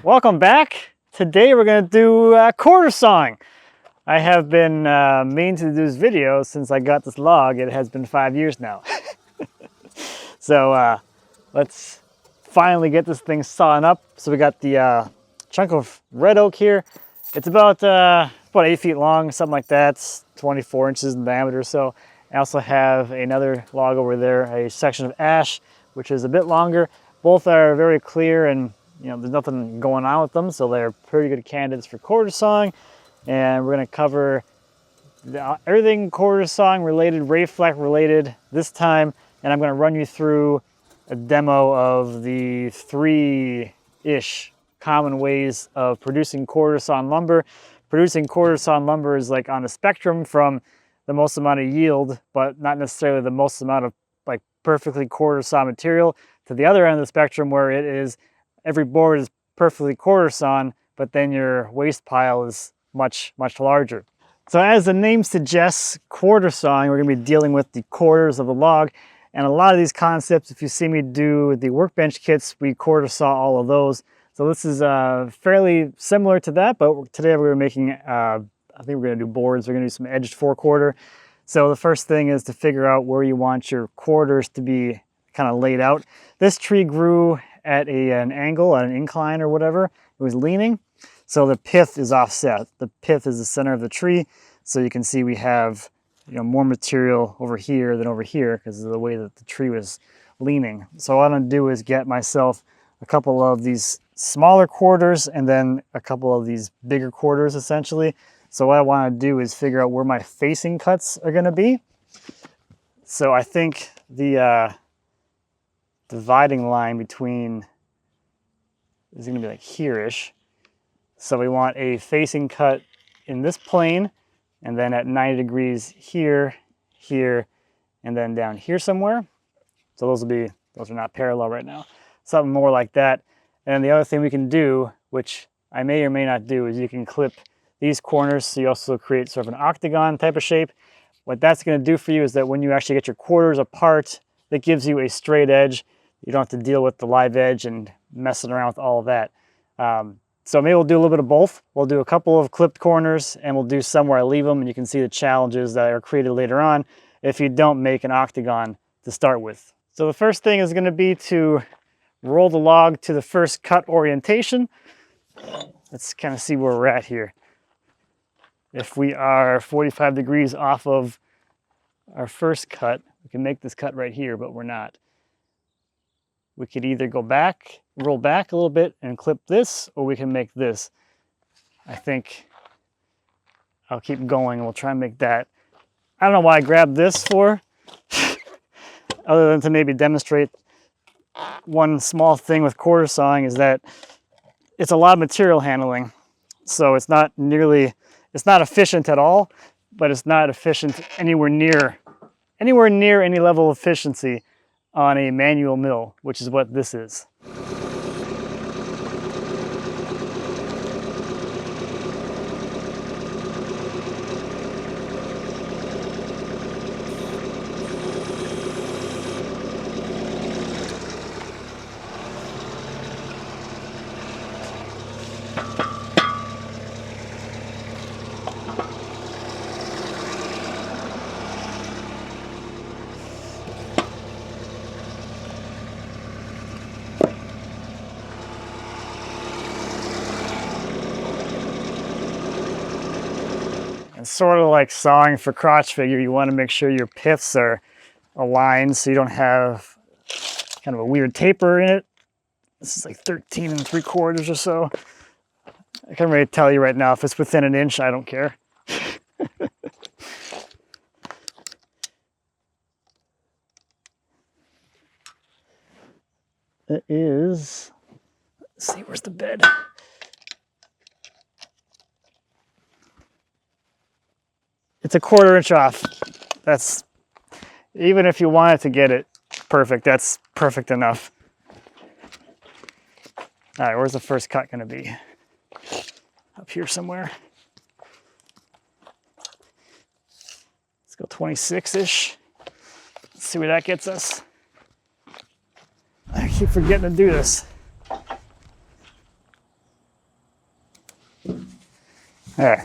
Welcome back. Today we're going to do quarter sawing. I have been meaning to do this video since I got this log. It has been 5 years now. So let's finally get this thing sawn up. So we got the chunk of red oak here. It's about 8 feet long, something like that. It's 24 inches in diameter or so. I also have another log over there, a section of ash, which is a bit longer. Both are very clear and there's nothing going on with them, so they're pretty good candidates for quarter sawing. And we're going to cover everything quarter sawing related, Rayflex related this time. And I'm going to run you through a demo of the 3-ish common ways of producing quarter sawn lumber. Producing quarter sawn lumber is like on a spectrum from the most amount of yield, but not necessarily the most amount of like perfectly quarter saw material, to the other end of the spectrum where it is every board is perfectly quarter sawn, but then your waste pile is much larger. So as the name suggests, quarter sawing, we're going to be dealing with the quarters of the log. And a lot of these concepts, if you see me do the workbench kits, we quarter saw all of those. So this is fairly similar to that, but today we're making, I think we're going to do boards. We're going to do some edged 4/4. So the first thing is to figure out where you want your quarters to be kind of laid out. This tree grew at an angle, at an incline or whatever. It was leaning, so the pith is offset. The pith is the center of the tree, so you can see we have more material over here than over here because of the way that the tree was leaning. So what I'm going to do is get myself a couple of these smaller quarters and then a couple of these bigger quarters essentially. So what I want to do is figure out where my facing cuts are going to be. So I think the dividing line between is going to be like here-ish. So we want a facing cut in this plane, and then at 90 degrees here, here, and then down here somewhere. So those are not parallel right now. Something more like that. And the other thing we can do, which I may or may not do, is you can clip these corners so you also create sort of an octagon type of shape. What that's going to do for you is that when you actually get your quarters apart, that gives you a straight edge. You don't have to deal with the live edge and messing around with all of that. So maybe we'll do a little bit of both. We'll do a couple of clipped corners and we'll do some where I leave them, and you can see the challenges that are created later on if you don't make an octagon to start with. So the first thing is going to be to roll the log to the first cut orientation. Let's kind of see where we're at here. If we are 45 degrees off of our first cut, we can make this cut right here, but we're not. We could either go back, roll back a little bit and clip this, or we can make this. I think I'll keep going and we'll try and make that. I don't know why I grabbed this for, other than to maybe demonstrate one small thing with quarter sawing is that it's a lot of material handling. So it's not efficient at all, but it's not efficient anywhere near any level of efficiency on a manual mill, which is what this is. Sort of like sawing for crotch figure, you want to make sure your piths are aligned so you don't have kind of a weird taper in it. This is like 13 3/4 or so. I can't really tell you right now if it's within an inch. I don't care. It is, let's see, where's the bed? It's a 1/4 inch off. That's, even if you wanted to get it perfect, that's perfect enough. All right, where's the first cut going to be? Up here somewhere. Let's go 26-ish. Let's see where that gets us. I keep forgetting to do this. There.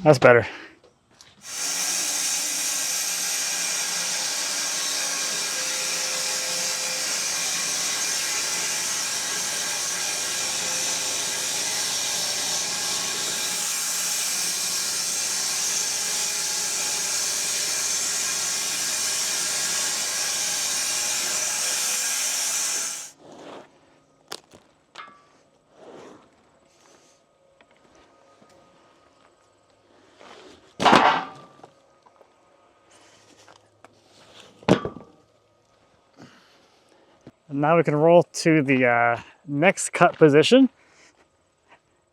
That's better. And now we can roll to the next cut position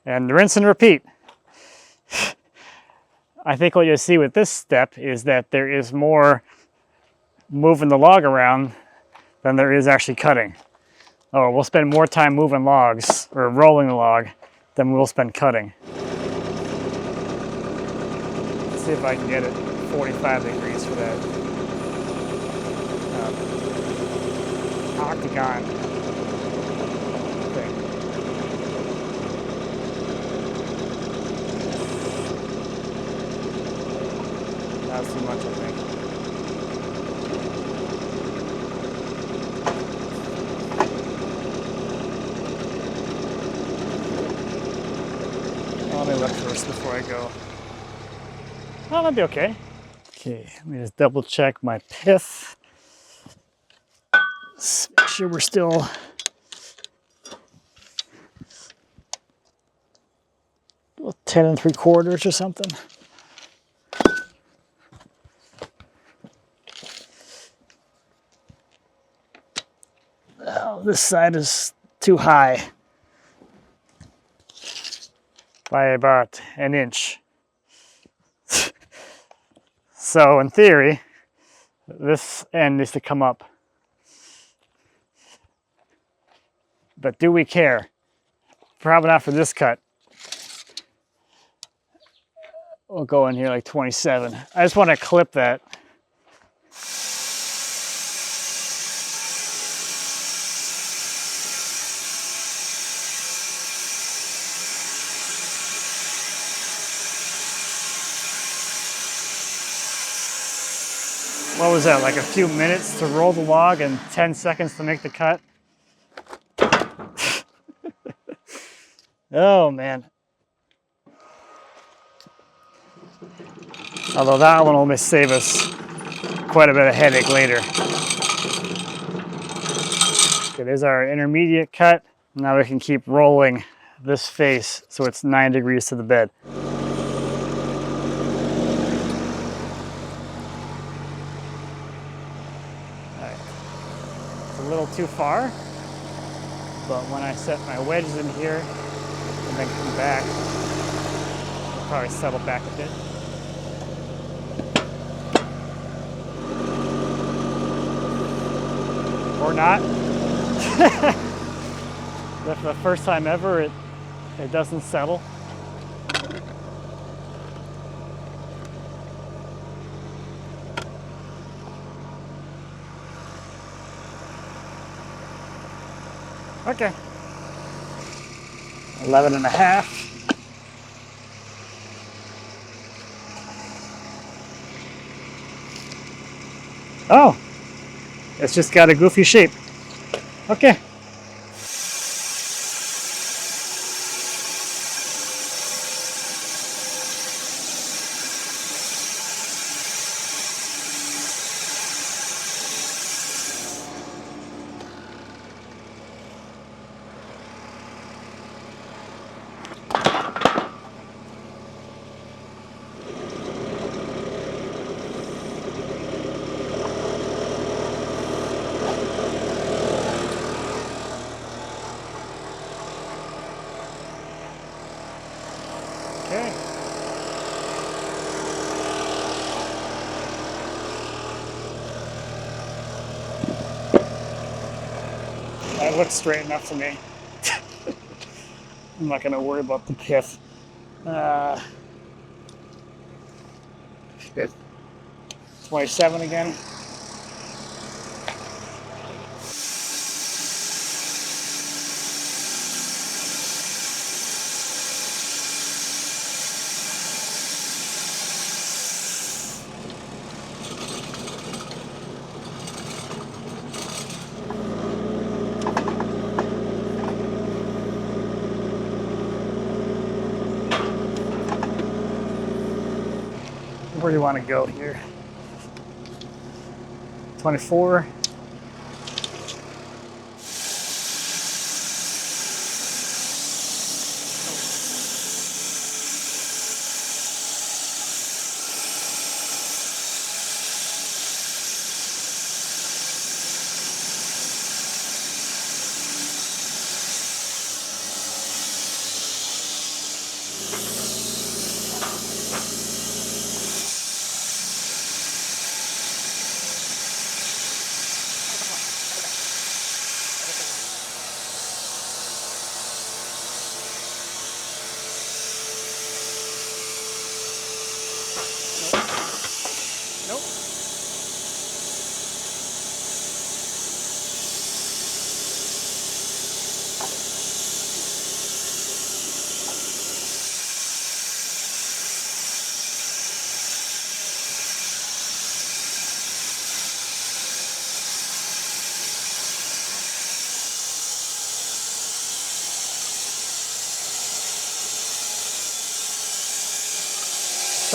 and rinse and repeat. I think what you'll see with this step is that there is more moving the log around than there is actually cutting. Oh, we'll spend more time moving logs or rolling the log than we'll spend cutting. Let's see if I can get it 45 degrees for that. Octagon thing. That was too much, I think. Let me look first before I go. Oh, that'd be okay. Okay, let me just double check my pith. Let's make sure we're still about 10 3/4 or something. Oh, this side is too high by about an inch. So in theory, this end needs to come up. But do we care? Probably not for this cut. We'll go in here like 27. I just want to clip that. What was that, like a few minutes to roll the log and 10 seconds to make the cut? Oh man. Although that one will save us quite a bit of headache later. Okay, there's our intermediate cut. Now we can keep rolling this face so it's 9 degrees to the bed. Alright. It's a little too far, but when I set my wedges in here and then come back, it'll probably settle back a bit. Or not. But for the first time ever, it doesn't settle. Okay. 11.5. Oh, it's just got a goofy shape. Okay. Okay. That looks straight enough to me. I'm not going to worry about the pith. 27 again. Where do you want to go here? 24.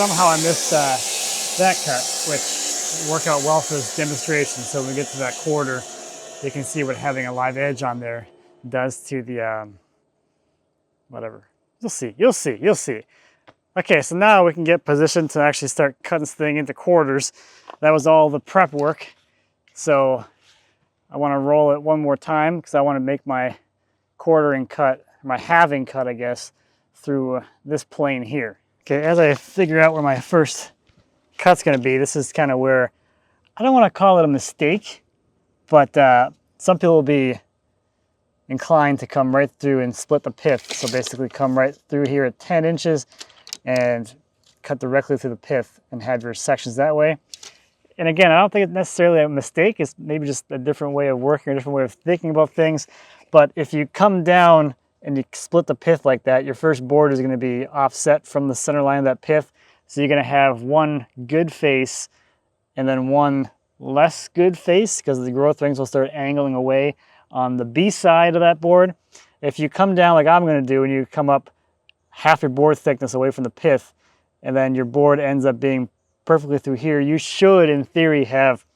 Somehow I missed that cut, which worked out well for this demonstration. So when we get to that quarter, you can see what having a live edge on there does to the, whatever. You'll see, you'll see, you'll see. Okay, so now we can get positioned to actually start cutting this thing into quarters. That was all the prep work. So I want to roll it one more time because I want to make my quartering cut, my halving cut, I guess, through this plane here. Okay, as I figure out where my first cut's going to be, this is kind of where, I don't want to call it a mistake, but some people will be inclined to come right through and split the pith. So basically come right through here at 10 inches and cut directly through the pith and have your sections that way. And again, I don't think it's necessarily a mistake. It's maybe just a different way of working, a different way of thinking about things. But if you come down and you split the pith like that, your first board is going to be offset from the center line of that pith. So you're going to have one good face and then one less good face because the growth rings will start angling away on the B side of that board. If you come down like I'm going to do and you come up half your board thickness away from the pith and then your board ends up being perfectly through here, you should in theory have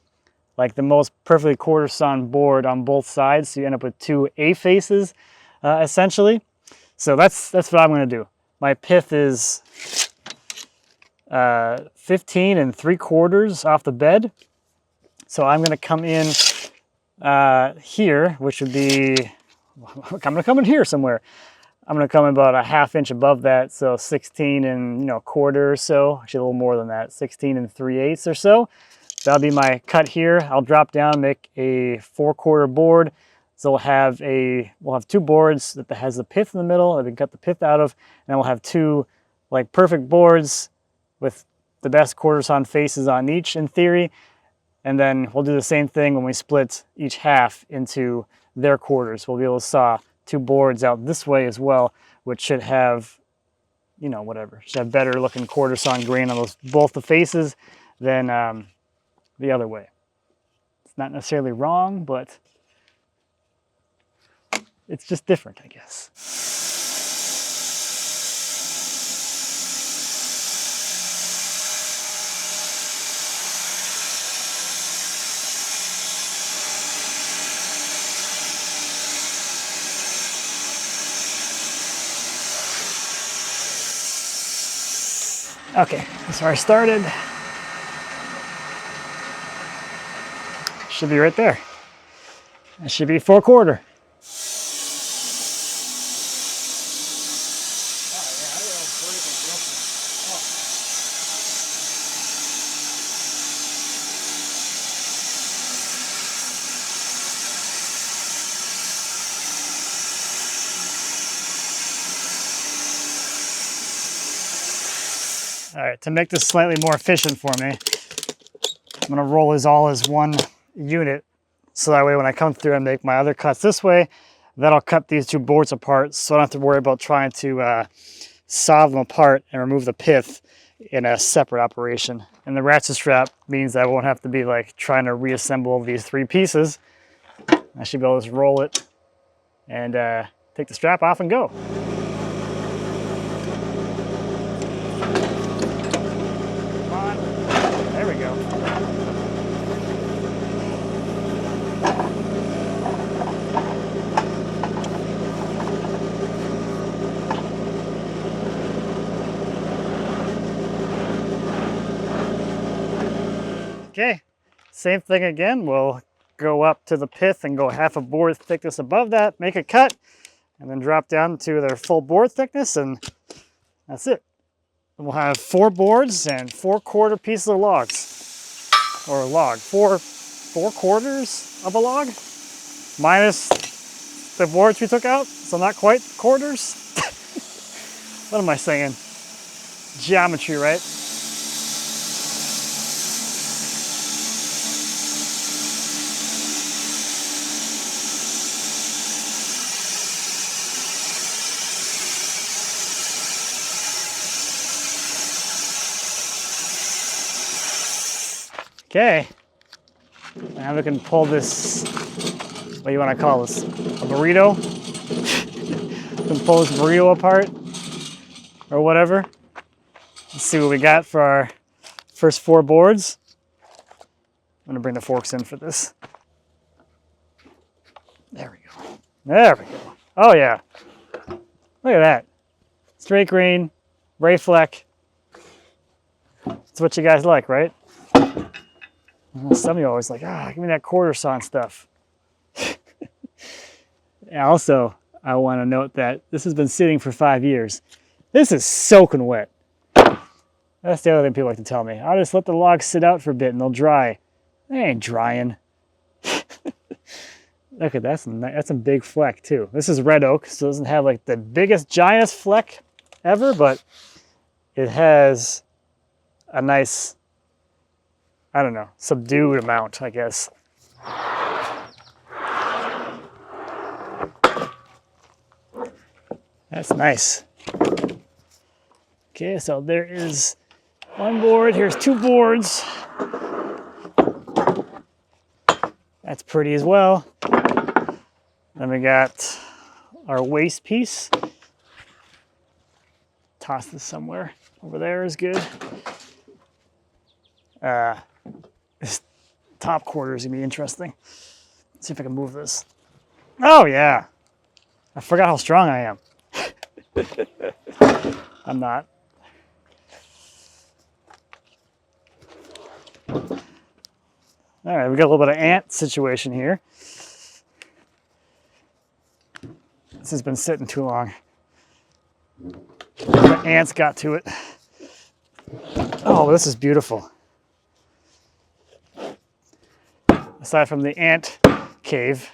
like the most perfectly quarter sawn board on both sides. So you end up with two A faces. Essentially. So that's what I'm going to do. My pith is 15 3/4 off the bed. So I'm going to come in here, which would be, I'm going to come in here somewhere. I'm going to come about a ½ inch above that. So 16 1/4 or so, actually a little more than that, 16 3/8 or so. That'll be my cut here. I'll drop down, make a 4/4 board. So we'll have two boards that has the pith in the middle that we can cut the pith out of, and then we'll have two like perfect boards with the best quarter sawn faces on each in theory. And then we'll do the same thing when we split each half into their quarters. We'll be able to saw two boards out this way as well, which should have, whatever, should have better looking quarter sawn grain on both the faces than the other way. It's not necessarily wrong, but it's just different, I guess. Okay, that's where I started. Should be right there. It should be 4/4. All right, to make this slightly more efficient for me, I'm gonna roll these all as one unit. So that way when I come through and make my other cuts this way, that'll cut these two boards apart. So I don't have to worry about trying to saw them apart and remove the pith in a separate operation. And the ratchet strap means I won't have to be like trying to reassemble these three pieces. I should be able to just roll it and take the strap off and go. Come on. we go. Okay, same thing again. We'll go up to the pith and go half a board thickness above that, make a cut, and then drop down to their full board thickness, and that's it. And we'll have 4 boards and 4 quarter pieces of logs, or a log, 4 quarters of a log, minus the boards we took out, so not quite quarters. What am I saying? Geometry, right? Okay, now we can pull this, what do you want to call this, a burrito? We can pull this burrito apart, or whatever. Let's see what we got for our first 4 boards. I'm gonna bring the forks in for this. There we go. There we go. Oh yeah, look at that. Straight grain, ray fleck. That's what you guys like, right? Some of you are always like, give me that quarter sawn stuff. And also, I want to note that this has been sitting for 5 years. This is soaking wet. That's the other thing people like to tell me. I'll just let the logs sit out for a bit and they'll dry. They ain't drying. Look at that, that's a big fleck too. This is red oak, so it doesn't have like the biggest, giantest fleck ever, but it has a nice, I don't know, subdued amount, I guess. That's nice. Okay, so there is 1 board. Here's 2 boards. That's pretty as well. Then we got our waste piece. Toss this somewhere. Over there is good. This top quarter is gonna be interesting. Let's see if I can move this. Oh yeah, I forgot how strong I am. I'm not. All right, we got a little bit of ant situation here. This has been sitting too long. The ants got to it. Oh, this is beautiful. Aside from the ant cave.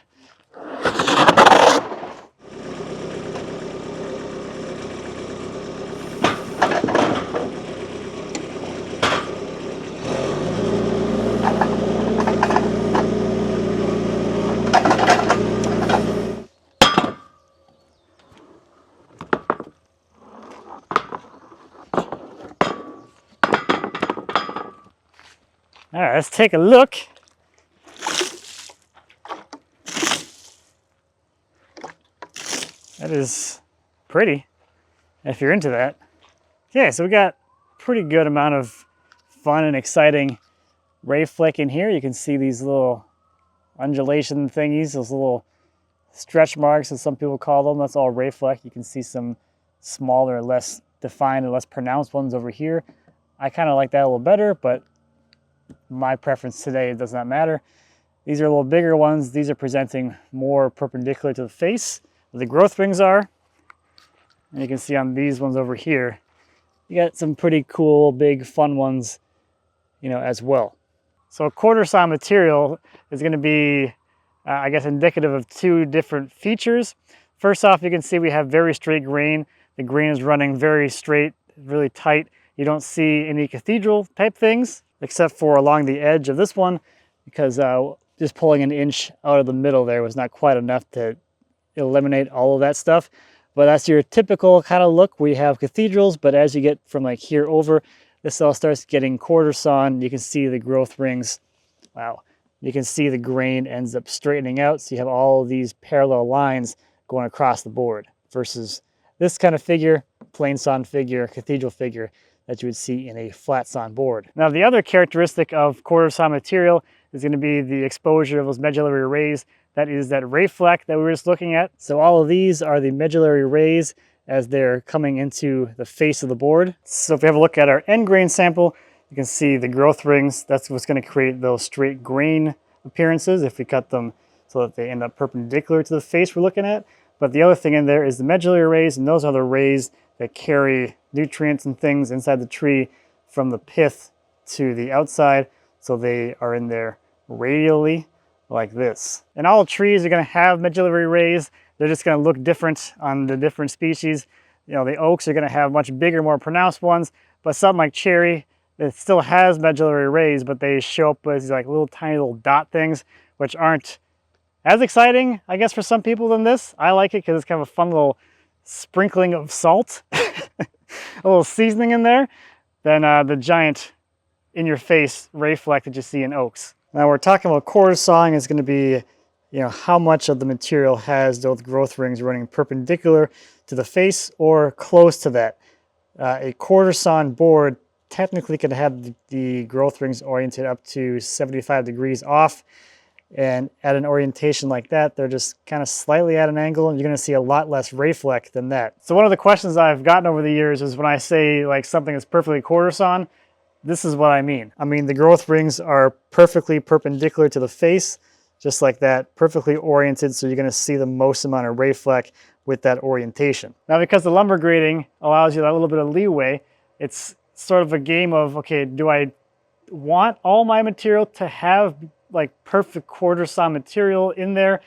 All right, let's take a look. That is pretty, if you're into that. Okay, so we got a pretty good amount of fun and exciting ray fleck in here. You can see these little undulation thingies, those little stretch marks, as some people call them. That's all ray fleck. You can see some smaller, less defined and less pronounced ones over here. I kind of like that a little better, but my preference today, it does not matter. These are a little bigger ones. These are presenting more perpendicular to the face where the growth rings are. And you can see on these ones over here, you got some pretty cool, big, fun ones, you know, as well. So a quarter saw material is going to be, I guess, indicative of 2 different features. First off, you can see we have very straight grain. The grain is running very straight, really tight. You don't see any cathedral type things, except for along the edge of this one, because just pulling an inch out of the middle there was not quite enough to eliminate all of that stuff. But that's your typical kind of look. We have cathedrals, but as you get from like here over, this all starts getting quarter sawn. You can see the growth rings. Wow. You can see the grain ends up straightening out. So you have all of these parallel lines going across the board versus this kind of figure, plain sawn figure, cathedral figure, that you would see in a flat sawn board. Now, the other characteristic of quarter sawn material is going to be the exposure of those medullary rays. That is that ray fleck that we were just looking at. So all of these are the medullary rays as they're coming into the face of the board. So if we have a look at our end grain sample, you can see the growth rings. That's what's going to create those straight grain appearances if we cut them so that they end up perpendicular to the face we're looking at. But the other thing in there is the medullary rays, and those are the rays that carry nutrients and things inside the tree from the pith to the outside. So they are in there radially like this. And all trees are going to have medullary rays. They're just going to look different on the different species. You know, the oaks are going to have much bigger, more pronounced ones, but something like cherry, it still has medullary rays, but they show up as like little tiny little dot things, which aren't as exciting, I guess, for some people than this. I like it because it's kind of a fun little sprinkling of salt, a little seasoning in there, than the giant in-your-face ray fleck that you see in oaks. Now we're talking about quarter sawing is going to be, you know, how much of the material has those growth rings running perpendicular to the face or close to that. A quarter sawn board technically can have the growth rings oriented up to 75 degrees off, and at an orientation like that, they're just kind of slightly at an angle, and you're going to see a lot less ray fleck than that. So one of the questions I've gotten over the years is when I say like something is perfectly quarter sawn, this is what I mean. I mean the growth rings are perfectly perpendicular to the face, just like that, perfectly oriented, so you're going to see the most amount of ray fleck with that orientation. Now, because the lumber grading allows you that little bit of leeway, it's sort of a game of, okay, do I want all my material to have like perfect quarter sawn material in there,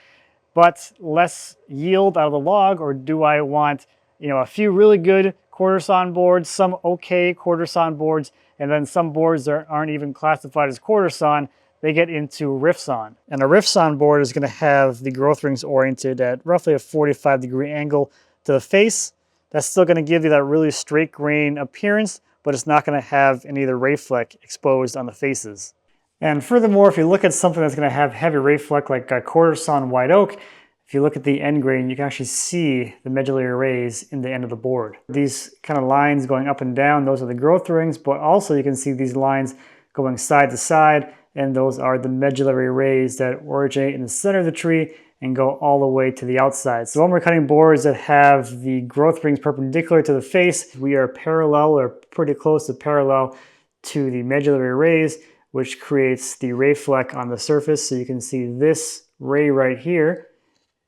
but less yield out of the log, or do I want, you know, a few really good quarter sawn boards, some okay quarter sawn boards, and then some boards that aren't even classified as quarter sawn, they get into rift sawn. And a rift sawn board is going to have the growth rings oriented at roughly a 45-degree angle to the face. That's still going to give you that really straight grain appearance, but it's not going to have any of the ray fleck exposed on the faces. And furthermore, if you look at something that's going to have heavy ray fleck like a quarter sawn white oak, if you look at the end grain, you can actually see the medullary rays in the end of the board. These kind of lines going up and down, those are the growth rings, but also you can see these lines going side to side, and those are the medullary rays that originate in the center of the tree and go all the way to the outside. So when we're cutting boards that have the growth rings perpendicular to the face, we are parallel or pretty close to parallel to the medullary rays, which creates the ray fleck on the surface. So you can see this ray right here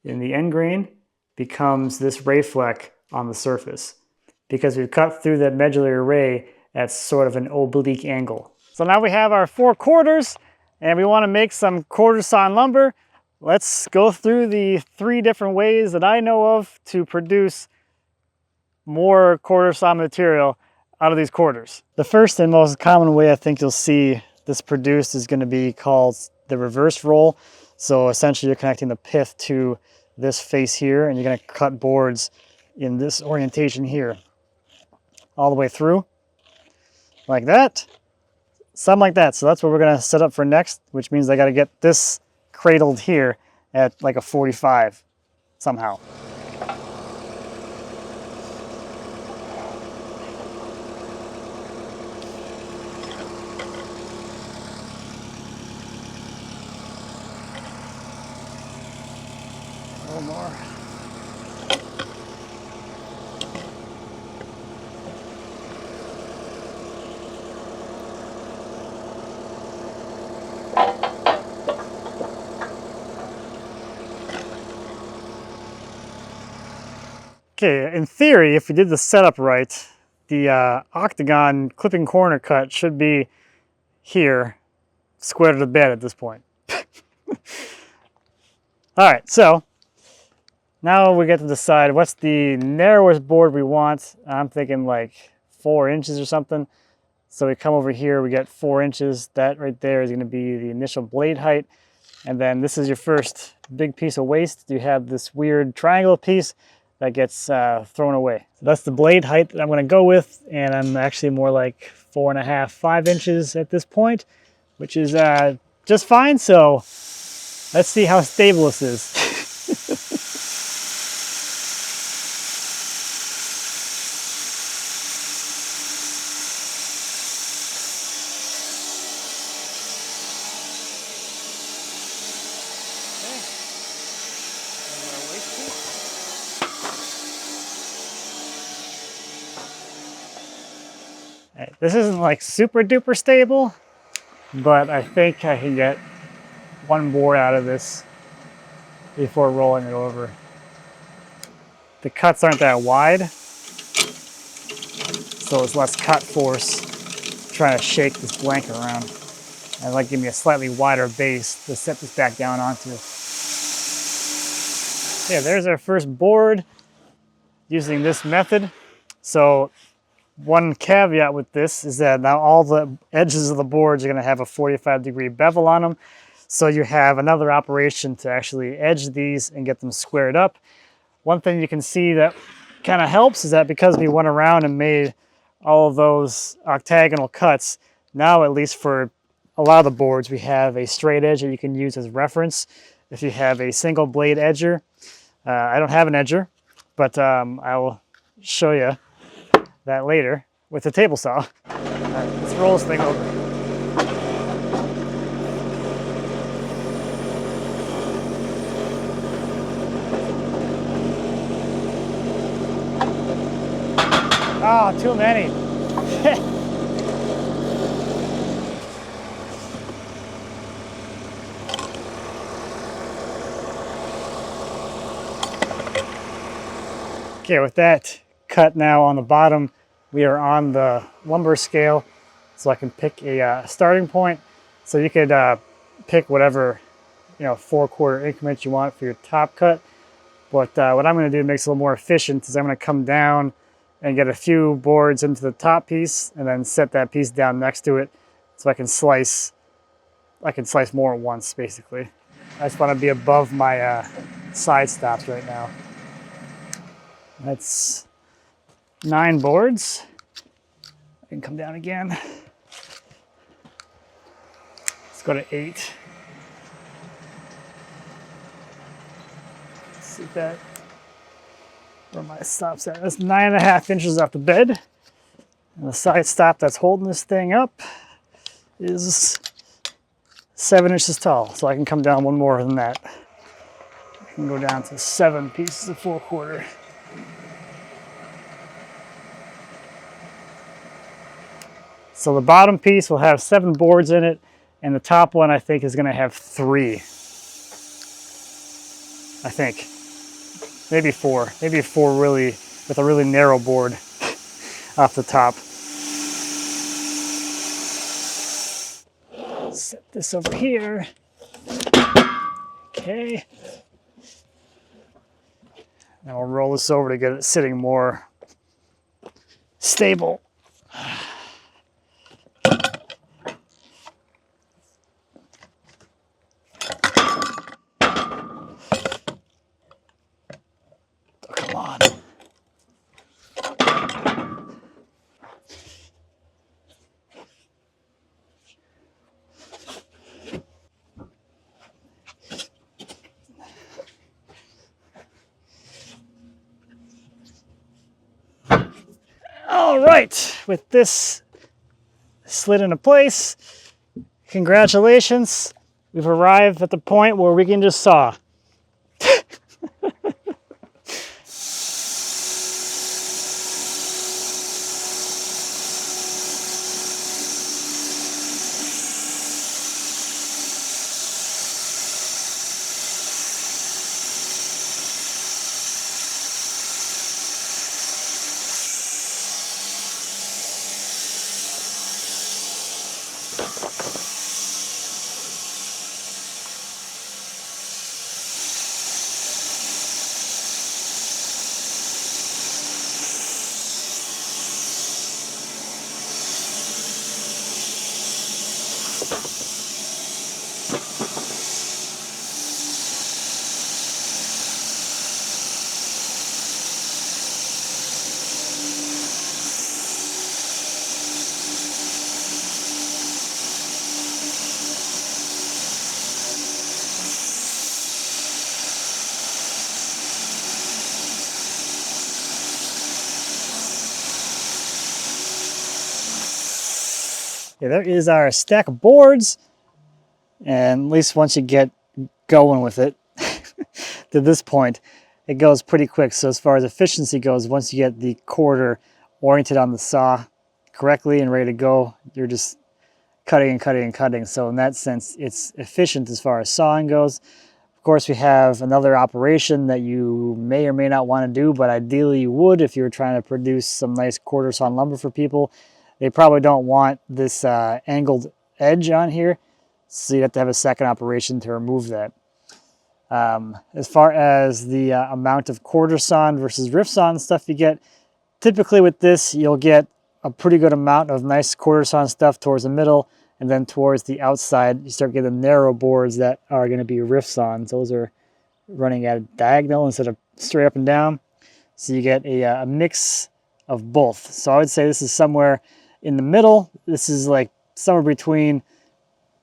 in the end grain becomes this ray fleck on the surface because we've cut through that medullary ray at sort of an oblique angle. So now we have our 4 quarters and we want to make some quarter sawn lumber. Let's go through the 3 different ways that I know of to produce more quarter sawn material out of these quarters. The first and most common way I think you'll see this produced is going to be called the reverse roll. So essentially you're connecting the pith to this face here, and you're going to cut boards in this orientation here all the way through like that, something like that. So that's what we're going to set up for next, which means I got to get this cradled here at like a 45 somehow. A little more. Okay, in theory, if we did the setup right, the octagon clipping corner cut should be here, square to the bed at this point. All right, so now we get to decide what's the narrowest board we want. I'm thinking like 4 inches or something. So we come over here, we get 4 inches. That right there is going to be the initial blade height. And then this is your first big piece of waste. You have this weird triangle piece that gets thrown away. So that's the blade height that I'm going to go with, and I'm actually more like 4.5, 5 inches at this point, which is just fine. So let's see how stable this is. This isn't like super duper stable, but I think I can get one board out of this before rolling it over. The cuts aren't that wide, so it's less cut force trying to shake this blank around. I'd like to give me a slightly wider base to set this back down onto. Yeah, there's our first board using this method. So one caveat with this is that now all the edges of the boards are going to have a 45-degree bevel on them. So you have another operation to actually edge these and get them squared up. One thing you can see that kind of helps is that because we went around and made all of those octagonal cuts, now at least for a lot of the boards, we have a straight edge that you can use as reference if you have a single blade edger. I don't have an edger, but I will show you that later with the table saw. All right, let's roll this thing over. Oh, too many. Okay, with that cut now on the bottom, we are on the lumber scale, so I can pick a starting point. So you could pick whatever 4/4 increment you want for your top cut. But what I'm going to do to make it a little more efficient is I'm going to come down and get a few boards into the top piece and then set that piece down next to it so I can slice more at once, basically. I just want to be above my side stops right now. That's 9 boards. I can come down again. Let's go to 8. Let's see that. Where my stop's at. That's 9.5 inches off the bed. And the side stop that's holding this thing up is 7 inches tall. So I can come down one more than that. I can go down to 7 pieces of 4/4. So the bottom piece will have 7 boards in it, and the top one I think is going to have 3. I think. Maybe 4. Maybe 4 really, with a really narrow board off the top. Set this over here. Okay. Now we'll roll this over to get it sitting more stable. All right, with this slid into place, congratulations. We've arrived at the point where we can just saw. Yeah, there is our stack of boards, and at least once you get going with it to this point, it goes pretty quick. So as far as efficiency goes, once you get the quarter oriented on the saw correctly and ready to go. You're just cutting and cutting and cutting. So in that sense, it's efficient as far as sawing goes. Of course, we have another operation that you may or may not want to do, but ideally you would if you were trying to produce some nice quarter sawn lumber for people. They probably don't want this angled edge on here, so you have to have a second operation to remove that. As far as the amount of quarter sawn versus rift sawn stuff you get, typically with this, you'll get a pretty good amount of nice quarter sawn stuff towards the middle, and then towards the outside, you start getting narrow boards that are going to be rift sawn. Those are running at a diagonal instead of straight up and down. So you get a mix of both. So I would say this is somewhere in the middle. This is like somewhere between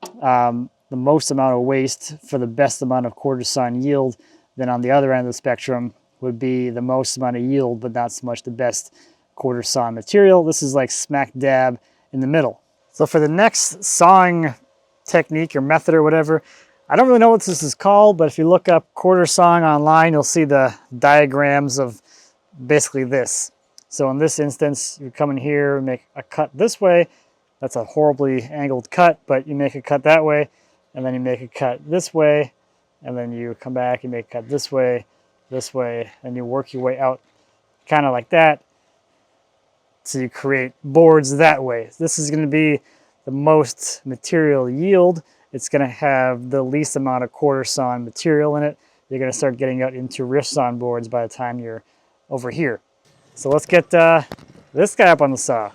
the most amount of waste for the best amount of quarter sawn yield. Then on the other end of the spectrum would be the most amount of yield, but not so much the best quarter sawn material. This is like smack dab in the middle. So for the next sawing technique or method or whatever, I don't really know what this is called, but if you look up quarter sawing online, you'll see the diagrams of basically this. So in this instance, you come in here and make a cut this way. That's a horribly angled cut, but you make a cut that way, and then you make a cut this way, and then you come back and make a cut this way, and you work your way out kind of like that. So you create boards that way. This is going to be the most material yield. It's going to have the least amount of quarter sawn material in it. You're going to start getting out into rift sawn boards by the time you're over here. So let's get this guy up on the saw.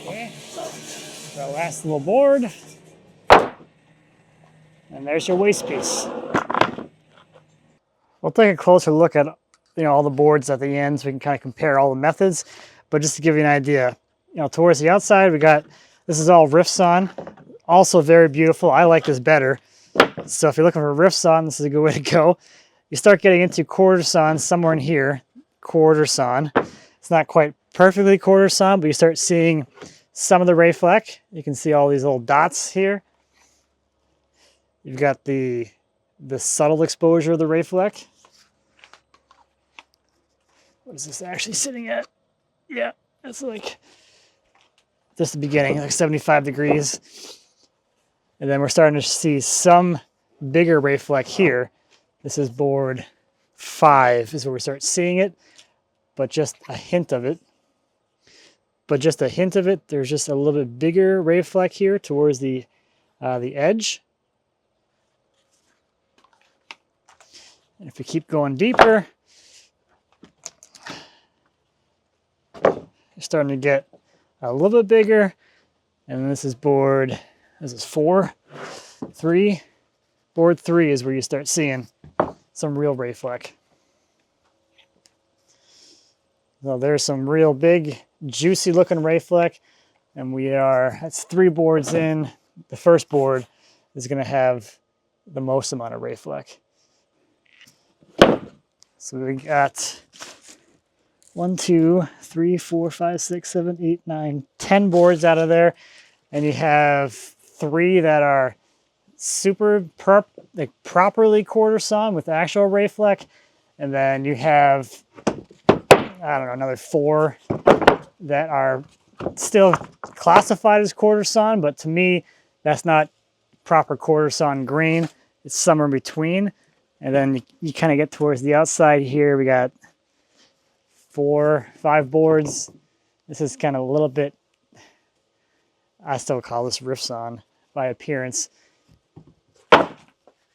Okay, so our last little board, and there's your waste piece. We'll take a closer look at all the boards at the end so we can kind of compare all the methods. But just to give you an idea, towards the outside we got, this is all rift sawn, also very beautiful. I like this better. So if you're looking for rift sawn, this is a good way to go. You start getting into quarter sawn somewhere in here, quarter sawn. It's not quite perfectly quarter sawn, but you start seeing some of the ray fleck. You can see all these little dots here. You've got the subtle exposure of the ray fleck. What is this actually sitting at? Yeah, that's like just the beginning, like 75 degrees. And then we're starting to see some bigger ray fleck here. This is board 5 is where we start seeing it, but just a hint of it. There's just a little bit bigger ray fleck here towards the edge. And if we keep going deeper, you're starting to get a little bit bigger. And this is board, this is 4, 3. Board 3 is where you start seeing some real ray fleck. So there's some real big, juicy looking ray fleck. And that's 3 boards in. The first board is going to have the most amount of ray fleck. So we got 1, 2, 3, 4, 5, 6, 7, 8, 9, 10 boards out of there. And you have 3 that are super properly quarter sawn with actual Rayfleck, and then you have, I don't know, another 4 that are still classified as quarter sawn, but to me, that's not proper quarter sawn grain. It's somewhere in between. And then you kind of get towards the outside here. We got 4, 5 boards. This is kind of a little bit, I still call this rift sawn by appearance.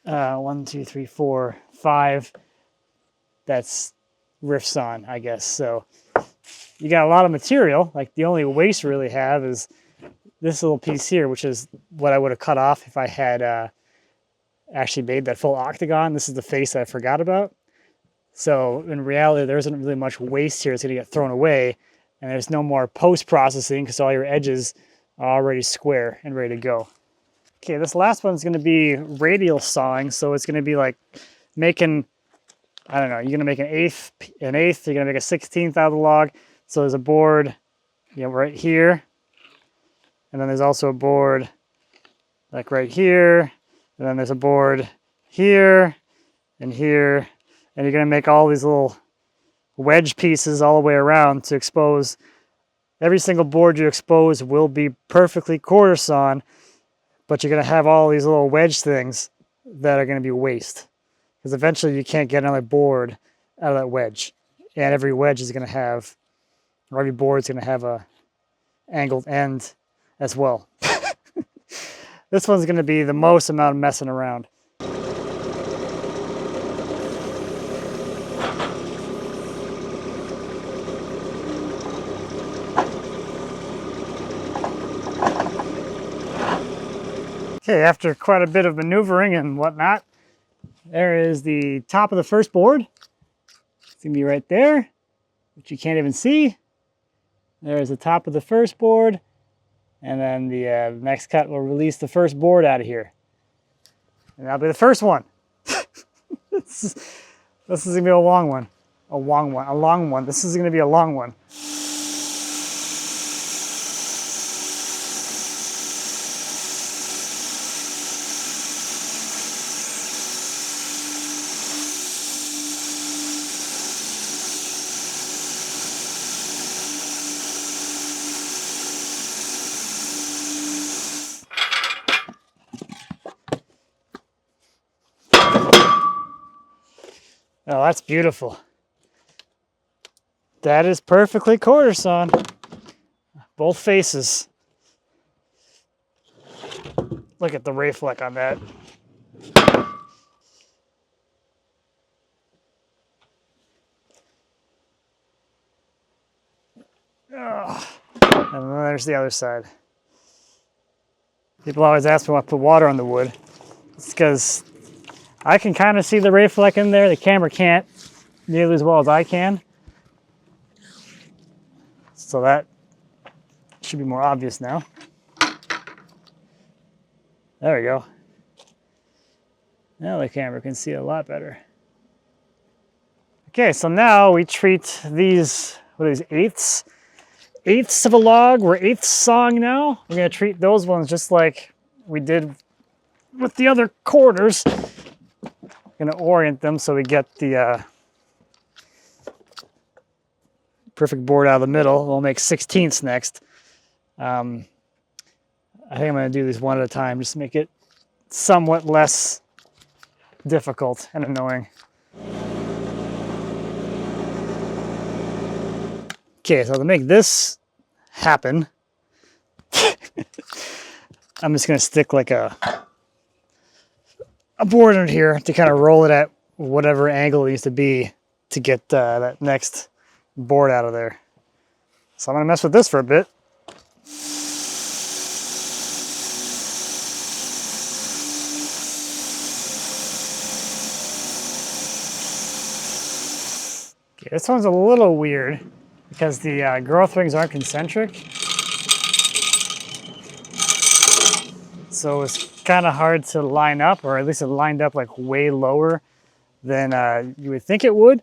1, 2, 3, 4, 5. That's rift sawn, I guess. So you got a lot of material. Like the only waste we really have is this little piece here, which is what I would have cut off if I had actually made that full octagon. This is the face that I forgot about. So in reality, there isn't really much waste here. It's going to get thrown away, and there's no more post-processing because all your edges are already square and ready to go. Okay, this last one's going to be radial sawing. So it's going to be like making, I don't know, you're going to make an eighth, you're going to make a 16th out of the log. So there's a board, right here. And then there's also a board like right here. And then there's a board here and here. And you're going to make all these little wedge pieces all the way around to expose. Every single board you expose will be perfectly quarter sawn, but you're going to have all these little wedge things that are going to be waste. Because eventually you can't get another board out of that wedge. And every wedge is going to have, or every board is going to have a angled end as well. This one's going to be the most amount of messing around. Okay, after quite a bit of maneuvering and whatnot, there is the top of the first board. It's going to be right there, which you can't even see. There's the top of the first board, and then the next cut will release the first board out of here. And that'll be the first one. This is going to be a long one. A long one. This is going to be a long one. Oh, that's beautiful. That is perfectly quarter sawn. Both faces. Look at the Rayfleck on that. Oh. And then there's the other side. People always ask me why I put water on the wood. It's because I can kind of see the Rayfleck in there. The camera can't nearly as well as I can. So that should be more obvious now. There we go. Now the camera can see a lot better. Okay, so now we treat these, what are these, eighths? Eighths of a log. We're eighths sawing now. We're going to treat those ones just like we did with the other quarters. Going to orient them so we get the perfect board out of the middle. We'll make 16ths next. I think I'm going to do these one at a time, just to make it somewhat less difficult and annoying. Okay, so to make this happen, I'm just going to stick like a board in here to kind of roll it at whatever angle it needs to be to get that next board out of there. So I'm going to mess with this for a bit. Okay, this one's a little weird because the growth rings aren't concentric. So it's kind of hard to line up, or at least it lined up like way lower than you would think it would.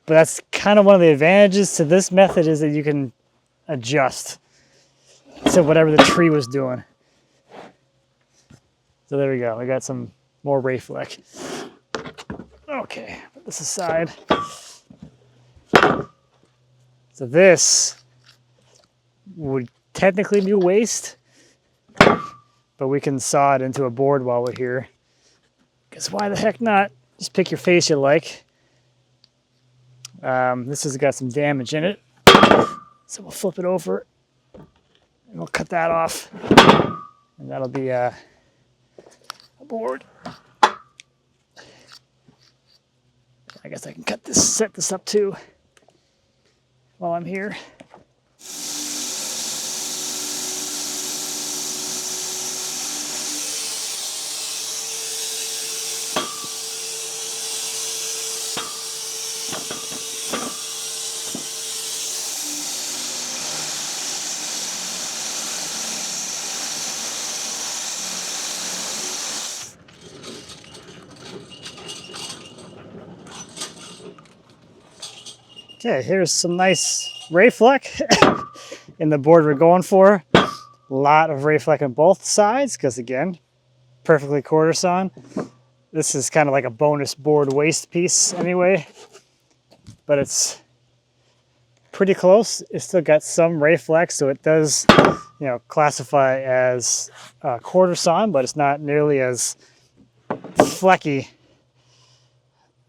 But that's kind of one of the advantages to this method, is that you can adjust to whatever the tree was doing. So there we go. We got some more Rayfleck. Okay, put this aside. So this would technically be waste, but we can saw it into a board while we're here. Because why the heck not? Just pick your face you like. This has got some damage in it. So we'll flip it over and we'll cut that off. And that'll be a board. I guess I can set this up too while I'm here. Okay, here's some nice Rayfleck in the board we're going for. A lot of Rayfleck on both sides because, again, perfectly quarter sawn. This is kind of like a bonus board waste piece anyway, but it's pretty close. It's still got some Rayfleck, so it does, you know, classify as quarter sawn, but it's not nearly as flecky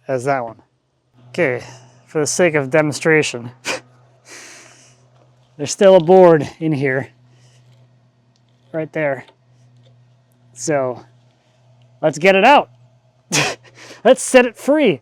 as that one. Okay. For the sake of demonstration, there's still a board in here, right there. So let's get it out. Let's set it free.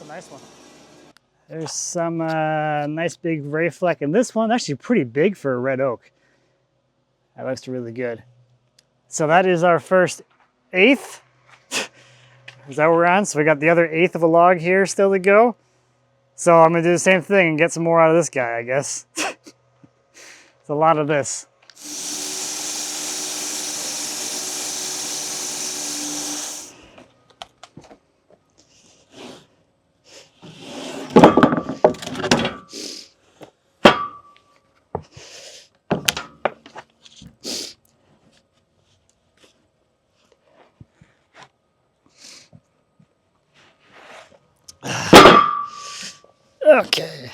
Nice one. There's some nice big Rayfleck in this one. Actually pretty big for a red oak. That looks really good. So that is our first 1/8. Is that what we're on? So we got the other 1/8 of a log here still to go. So I'm gonna do the same thing and get some more out of this guy, I guess. It's a lot of this. Okay.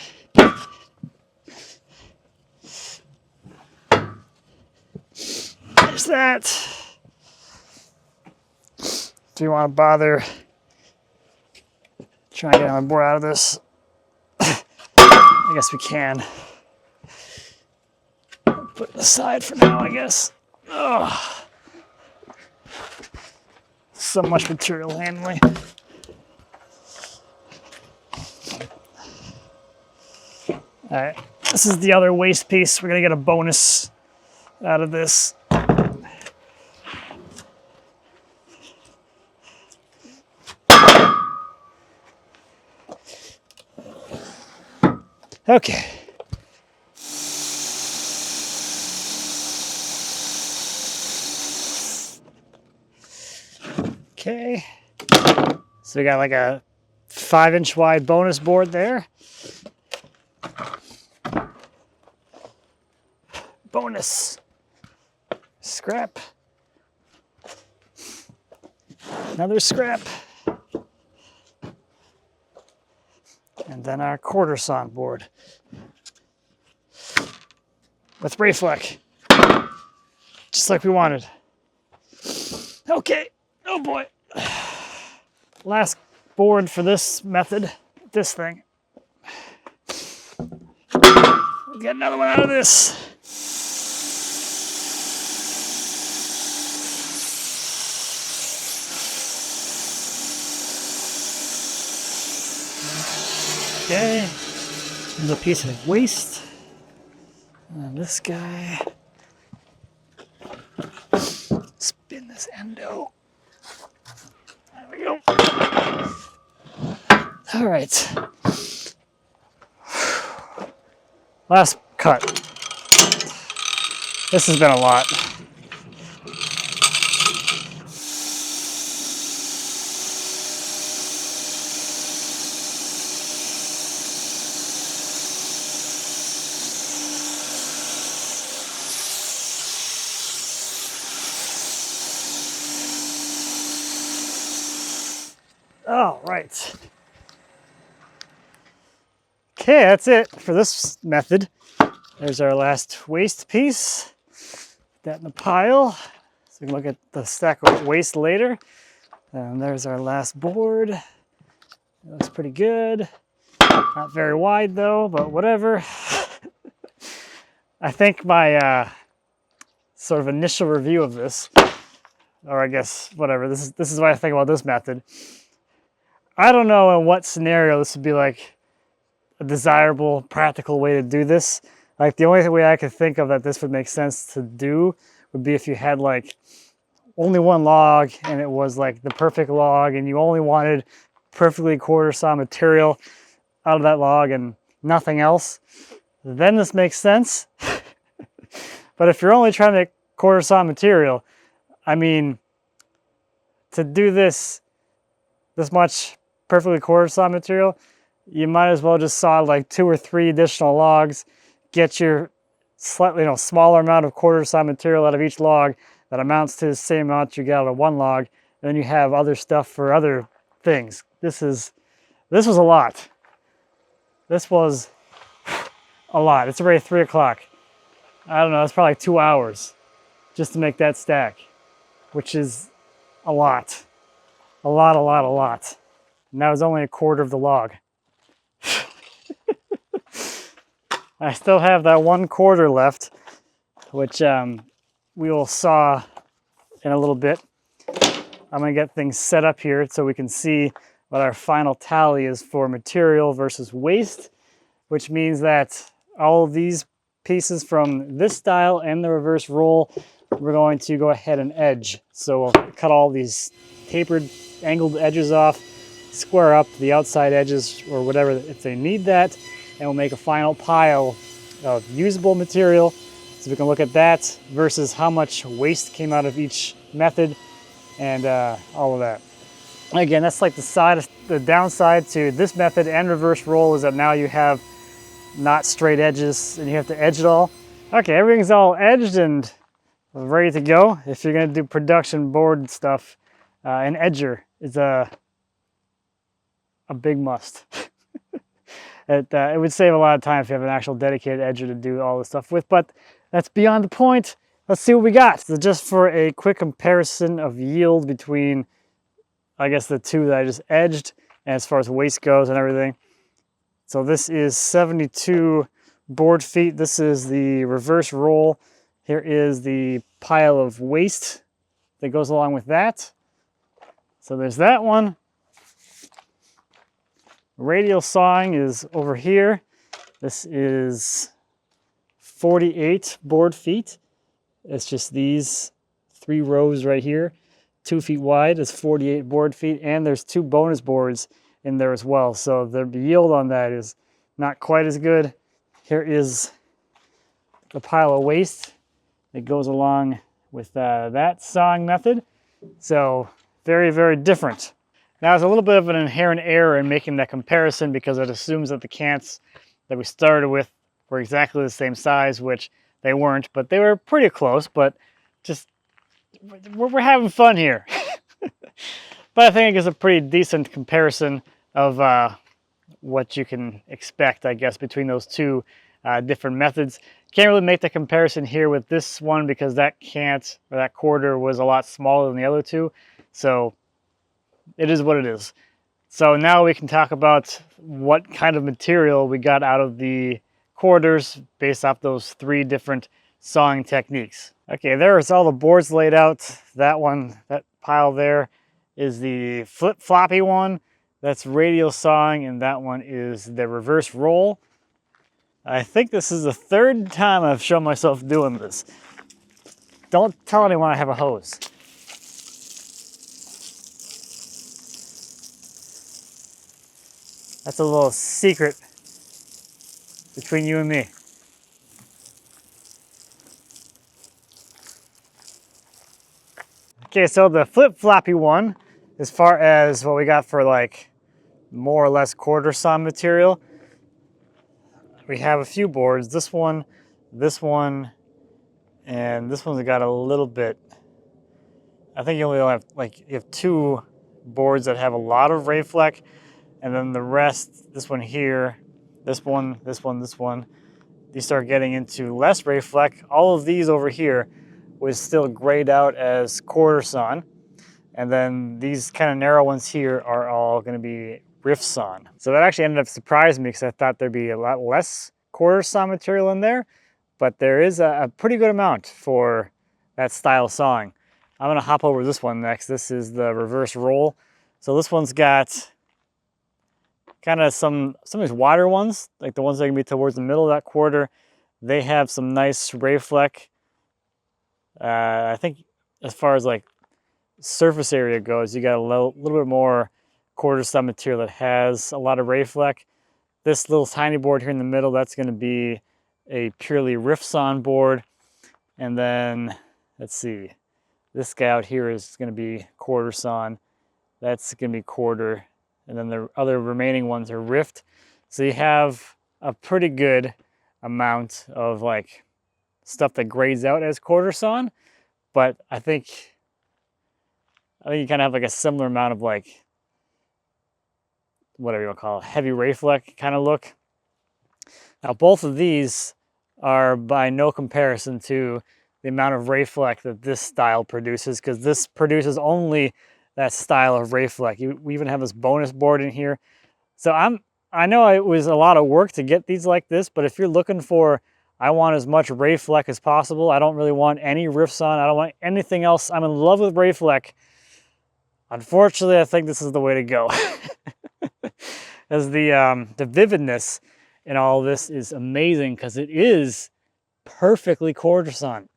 There's that. Do you want to bother trying to get my board out of this? I guess we can. Put it aside for now, I guess. Oh. So much material handling. All right, this is the other waste piece. We're gonna get a bonus out of this. Okay. Okay. So we got like a 5-inch wide bonus board there. Bonus. Scrap. Another scrap. And then our quarter sawn board. With Rayfleck. Just like we wanted. Okay. Oh boy. Last board for this method. This thing. We'll get another one out of this. Okay, there's a piece of waste. And this guy. Spin this endo. There we go. All right. Last cut. This has been a lot. All right. Okay, that's it for this method. There's our last waste piece. Put that in the pile. So we can look at the stack of waste later. And there's our last board. It looks pretty good. Not very wide though, but whatever. I think my sort of initial review of this, or I guess whatever, this is what I think about this method. I don't know in what scenario this would be like a desirable, practical way to do this. Like the only way I could think of that this would make sense to do would be if you had like only one log and it was like the perfect log and you only wanted perfectly quarter saw material out of that log and nothing else. Then this makes sense. But if you're only trying to make quarter saw material, I mean, to do this much perfectly quarter saw material, you might as well just saw like 2 or 3 additional logs, get your slightly smaller amount of quarter saw material out of each log that amounts to the same amount you get out of one log, and then you have other stuff for other things. This was a lot. This was a lot. It's already 3 o'clock. I don't know, it's probably like 2 hours just to make that stack, which is a lot. A lot. And that was only a quarter of the log. I still have that 1/4 left, which we will saw in a little bit. I'm gonna get things set up here so we can see what our final tally is for material versus waste, which means that all of these pieces from this style and the reverse roll, we're going to go ahead and edge. So we'll cut all these tapered, angled edges off, square up the outside edges or whatever if they need that, and we'll make a final pile of usable material so we can look at that versus how much waste came out of each method and all of that. Again, that's like the downside to this method and reverse roll is that now you have not straight edges and you have to edge it all. Okay, everything's all edged and ready to go. If you're gonna do production board stuff, an edger is a big must. It would save a lot of time if you have an actual dedicated edger to do all this stuff with, but that's beyond the point. Let's see what we got. So just for a quick comparison of yield between, I guess, the two that I just edged, and as far as waste goes and everything. So this is 72 board feet. This is the reverse roll. Here is the pile of waste that goes along with that. So there's that one. Radial sawing is over here. This is 48 board feet. It's just these 3 rows right here. 2 feet wide is 48 board feet, and there's 2 bonus boards in there as well. So the yield on that is not quite as good. Here is the pile of waste that goes along with that sawing method. So very, very different. Now, there's a little bit of an inherent error in making that comparison because it assumes that the cants that we started with were exactly the same size, which they weren't, but they were pretty close, but just, we're having fun here. But I think it's a pretty decent comparison of what you can expect, I guess, between those two different methods. Can't really make the comparison here with this one because that cant, or that quarter, was a lot smaller than the other two. So it is what it is. So now we can talk about what kind of material we got out of the quarters based off those 3 different sawing techniques. Okay, there's all the boards laid out. That one, that pile there, is the flip-floppy one. That's radial sawing, and that one is the reverse roll. I think this is the third time I've shown myself doing this. Don't tell anyone I have a hose. That's a little secret between you and me. Okay, so the flip-floppy one, as far as what we got for like more or less quarter saw material, we have a few boards. This one, and this one's got a little bit. I think you only have you have 2 boards that have a lot of Rayfleck, and then the rest, this one here, this one, you start getting into less Rayfleck. All of these over here was still grayed out as quarter sawn, and then these kind of narrow ones here are all going to be rift sawn. So that actually ended up surprising me because I thought there'd be a lot less quarter sawn material in there, but there is a pretty good amount for that style of sawing. I'm going to hop over this one next. This is the reverse roll. So this one's got kind of some of these wider ones, like the ones that are going to be towards the middle of that quarter. They have some nice Rayfleck. I think as far as like surface area goes, you got a little bit more quarter saw material that has a lot of Rayfleck. This little tiny board here in the middle, that's going to be a purely rift sawn board. And then, let's see, this guy out here is going to be quarter sawn. That's going to be quarter. And then the other remaining ones are rift. So you have a pretty good amount of like stuff that grades out as quarter sawn, but I think you kind of have like a similar amount of like, whatever you want to call it, heavy Rayfleck kind of look. Now both of these are by no comparison to the amount of Rayfleck that this style produces, because this produces only that style of Rayfleck. We even have this bonus board in here. So I know it was a lot of work to get these like this, but if you're looking for, I want as much Rayfleck as possible, I don't really want any rift sawn, I don't want anything else, I'm in love with Rayfleck, unfortunately I think this is the way to go. As the vividness in all of this is amazing, because it is perfectly quarter sawn.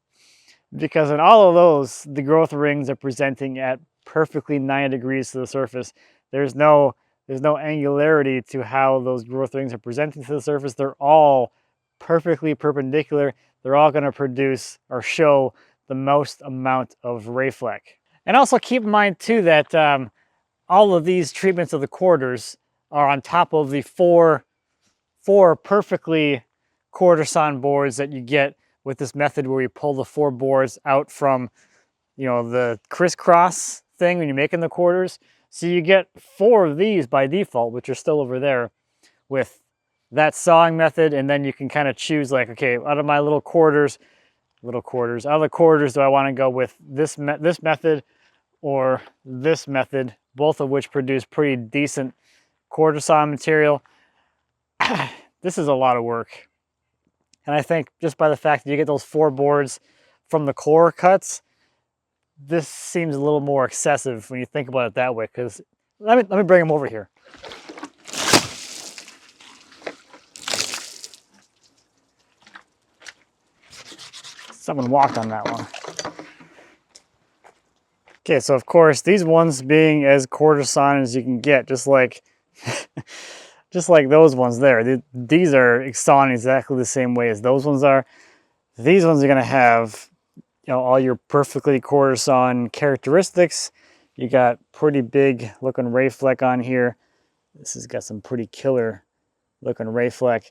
Because in all of those, the growth rings are presenting at perfectly 90 degrees to the surface. There's no angularity to how those growth rings are presenting to the surface. They're all perfectly perpendicular. They're all going to produce or show the most amount of Rayfleck. And also keep in mind too that all of these treatments of the quarters are on top of the four perfectly quarter sawn boards that you get with this method, where you pull the 4 boards out from, the crisscross thing when you're making the quarters. So you get 4 of these by default, which are still over there, with that sawing method. And then you can kind of choose like, okay, out of my little quarters, out of the quarters, do I want to go with this method or this method, both of which produce pretty decent quarter sawn material. This is a lot of work. And I think just by the fact that you get those 4 boards from the core cuts, this seems a little more excessive when you think about it that way. Because let me bring them over here. Someone walked on that one. Okay, so of course these ones being as quarter sawn as you can get, just like just like those ones there. These are sawn exactly the same way as those ones are. These ones are going to have, all your perfectly quarter sawn characteristics. You got pretty big looking Rayfleck on here. This has got some pretty killer looking Rayfleck.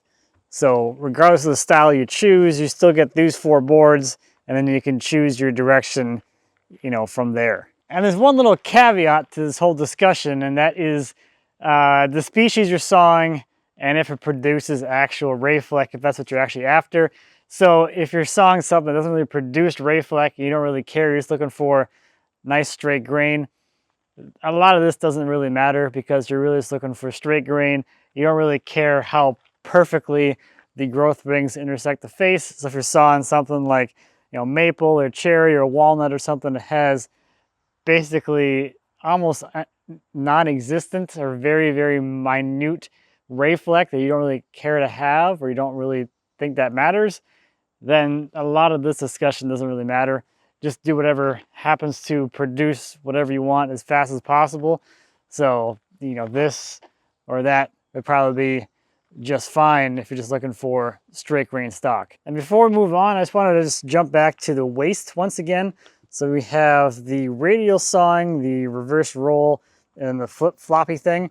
So regardless of the style you choose, you still get these 4 boards, and then you can choose your direction, from there. And there's one little caveat to this whole discussion, and that is the species you're sawing, and if it produces actual Rayfleck, if that's what you're actually after. So if you're sawing something that doesn't really produce Rayfleck, you don't really care, you're just looking for nice straight grain, a lot of this doesn't really matter, because you're really just looking for straight grain. You don't really care how perfectly the growth rings intersect the face. So if you're sawing something like, maple or cherry or walnut or something that has basically almost non-existent or very, very minute ray fleck that you don't really care to have, or you don't really think that matters, then a lot of this discussion doesn't really matter. Just do whatever happens to produce whatever you want as fast as possible. So, you know, this or that would probably be just fine if you're just looking for straight grain stock. And before we move on, I just wanted to just jump back to the waste once again. So we have the radial sawing, the reverse roll, and the flip floppy thing.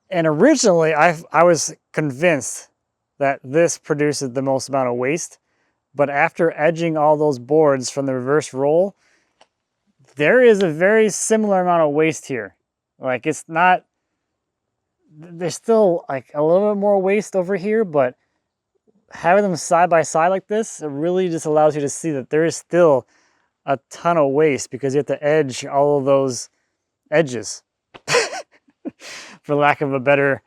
And originally I was convinced that this produces the most amount of waste. But after edging all those boards from the reverse roll, there is a very similar amount of waste here. Like, it's not, there's still like a little bit more waste over here, but having them side by side like this, it really just allows you to see that there is still a ton of waste because you have to edge all of those edges, for lack of a better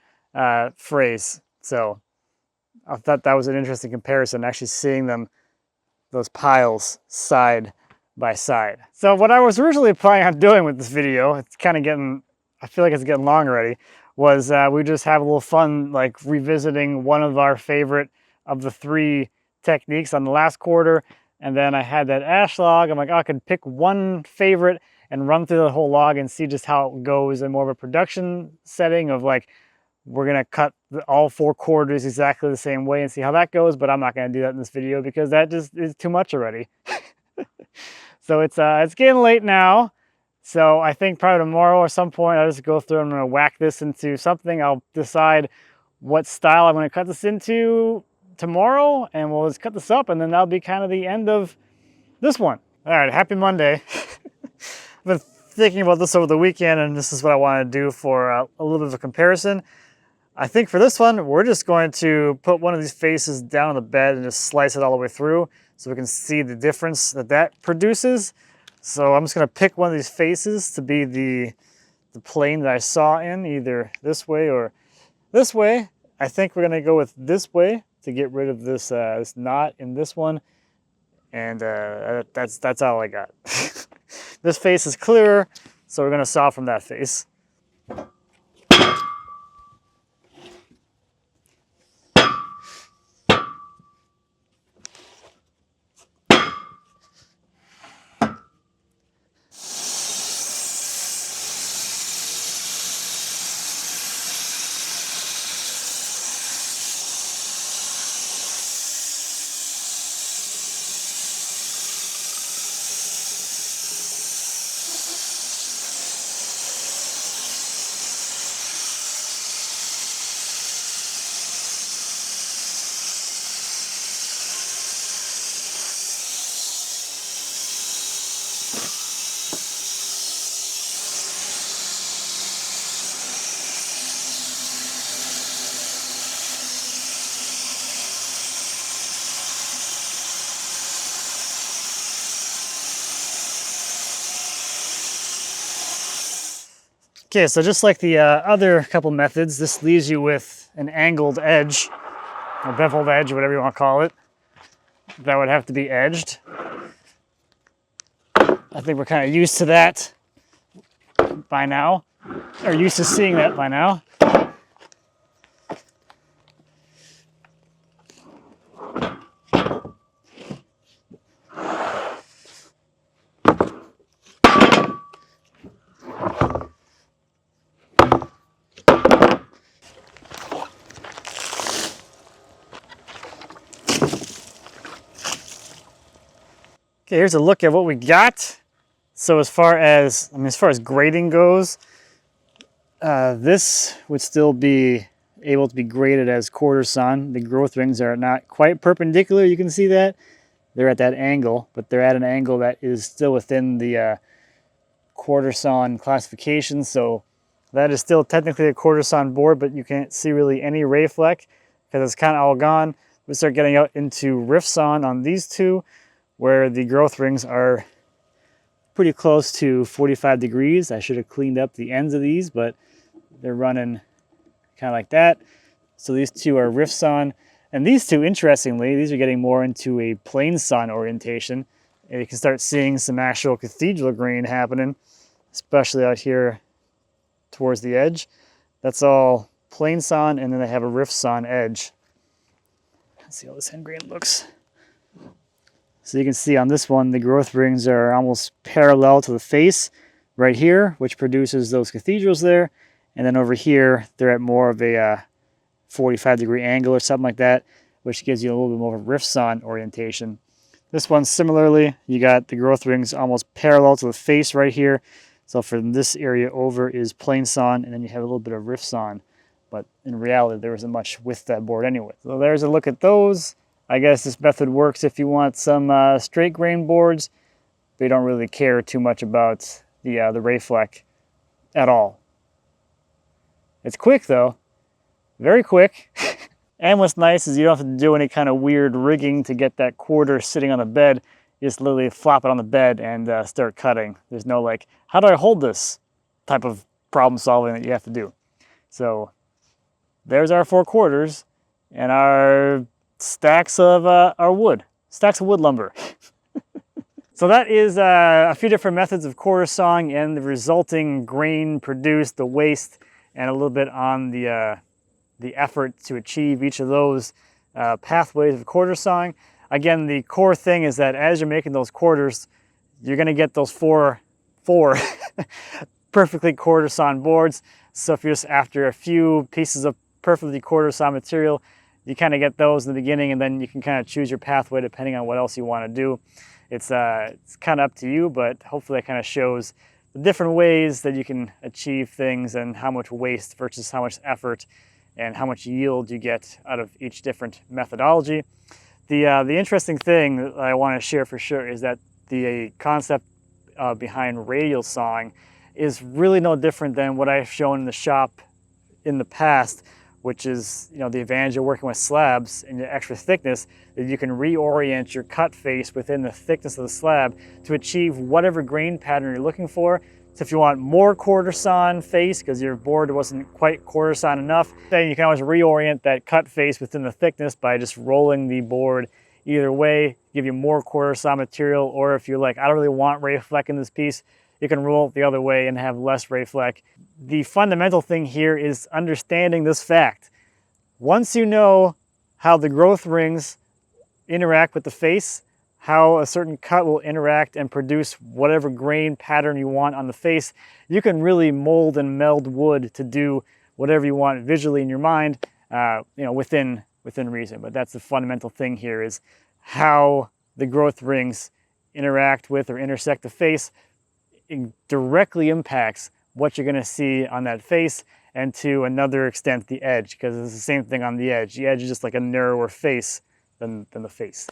phrase. So I thought that was an interesting comparison, actually seeing them, those piles side by side. So what I was originally planning on doing with this video, it's kind of getting, I feel like it's getting long already, was we just have a little fun, like revisiting one of our favorite of the 3 techniques on the last quarter. And then I had that ash log. I'm like, oh, I could pick one favorite and run through the whole log and see just how it goes in more of a production setting of like, we're gonna cut all 4 quarters exactly the same way and see how that goes, but I'm not gonna do that in this video because that just is too much already. So it's getting late now. So I think probably tomorrow or some point I'll just go through and I'm gonna whack this into something. I'll decide what style I'm gonna cut this into tomorrow, and we'll just cut this up, and then that'll be kind of the end of this one. All right, happy Monday. I've been thinking about this over the weekend, and this is what I want to do for a little bit of a comparison. I think for this one, we're just going to put one of these faces down on the bed and just slice it all the way through so we can see the difference that that produces. So I'm just going to pick one of these faces to be the plane that I saw in, either this way or this way. I think we're going to go with this way to get rid of this, this knot in this one. And that's all I got. This face is clearer, so we're going to saw from that face. Okay, so just like the other couple methods, this leaves you with an angled edge, or beveled edge, whatever you want to call it, that would have to be edged. I think we're kind of used to that by now, or used to seeing that by now. Okay, here's a look at what we got. So as far as grading goes, this would still be able to be graded as quarter sawn. The growth rings are not quite perpendicular, you can see that. They're at that angle, but they're at an angle that is still within the quarter sawn classification. So that is still technically a quarter sawn board, but you can't see really any ray fleck because it's kind of all gone. We start getting out into rift sawn on these two, where the growth rings are pretty close to 45 degrees. I should have cleaned up the ends of these, but they're running kind of like that. So these two are rift sawn. And these two, interestingly, these are getting more into a plane sawn orientation. And you can start seeing some actual cathedral grain happening. especially out here towards the edge. That's all plain sawn, and then they have a rift sawn edge. Let's see how this end grain looks. So you can see on this one, the growth rings are almost parallel to the face right here, which produces those cathedrals there. And then over here, they're at more of a 45-degree angle or something like that, which gives you a little bit more of a rift sawn orientation. This one, similarly, you got the growth rings almost parallel to the face right here. So from this area over is plain sawn, and then you have a little bit of rift sawn. But in reality, there isn't much with that board anyway. So there's a look at those. I guess this method works if you want some straight grain boards, but you don't really care too much about the Rayfleck at all. It's quick though, very quick. And what's nice is you don't have to do any kind of weird rigging to get that quarter sitting on the bed. You just literally flop it on the bed and start cutting. There's no like, how do I hold this type of problem solving that you have to do. So there's our 4 quarters and our stacks of wood lumber. So that is a few different methods of quarter sawing and the resulting grain produced, the waste, and a little bit on the effort to achieve each of those pathways of quarter sawing. Again, the core thing is that as you're making those quarters, you're going to get those four perfectly quarter sawn boards. So if you're just after a few pieces of perfectly quarter sawn material, you kind of get those in the beginning, and then you can kind of choose your pathway depending on what else you want to do. It's kind of up to you, but hopefully it kind of shows the different ways that you can achieve things and how much waste versus how much effort and how much yield you get out of each different methodology. The interesting thing that I want to share for sure is that the concept behind radial sawing is really no different than what I've shown in the shop in the past, which is, the advantage of working with slabs and the extra thickness, that you can reorient your cut face within the thickness of the slab to achieve whatever grain pattern you're looking for. So if you want more quarter sawn face because your board wasn't quite quarter sawn enough, then you can always reorient that cut face within the thickness by just rolling the board either way, give you more quarter sawn material. Or if you're like, I don't really want Rayfleck in this piece, you can roll it the other way and have less Rayfleck. The fundamental thing here is understanding this fact. Once you know how the growth rings interact with the face, how a certain cut will interact and produce whatever grain pattern you want on the face, you can really mold and meld wood to do whatever you want visually in your mind, within reason. But that's the fundamental thing here, is how the growth rings interact with or intersect the face. It directly impacts what you're going to see on that face, and to another extent the edge, because it's the same thing on the edge. The edge is just like a narrower face than the face.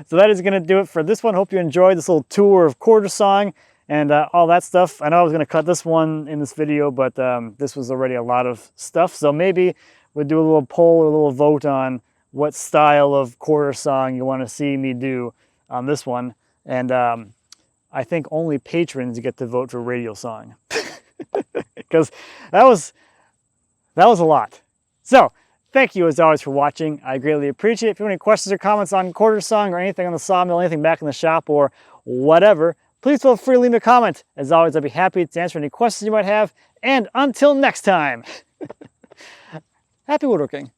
So that is going to do it for this one. Hope you enjoyed this little tour of quarter sawing and all that stuff. I know I was going to cut this one in this video, but this was already a lot of stuff. So maybe we'll do a little poll or a little vote on what style of quarter sawing you want to see me do on this one. And I think only patrons get to vote for radial sawing, because that was a lot. So thank you as always for watching. I greatly appreciate it. If you have any questions or comments on quarter sawing or anything on the sawmill, anything back in the shop or whatever, please feel free to leave me a comment. As always, I'd be happy to answer any questions you might have. And until next time, happy woodworking.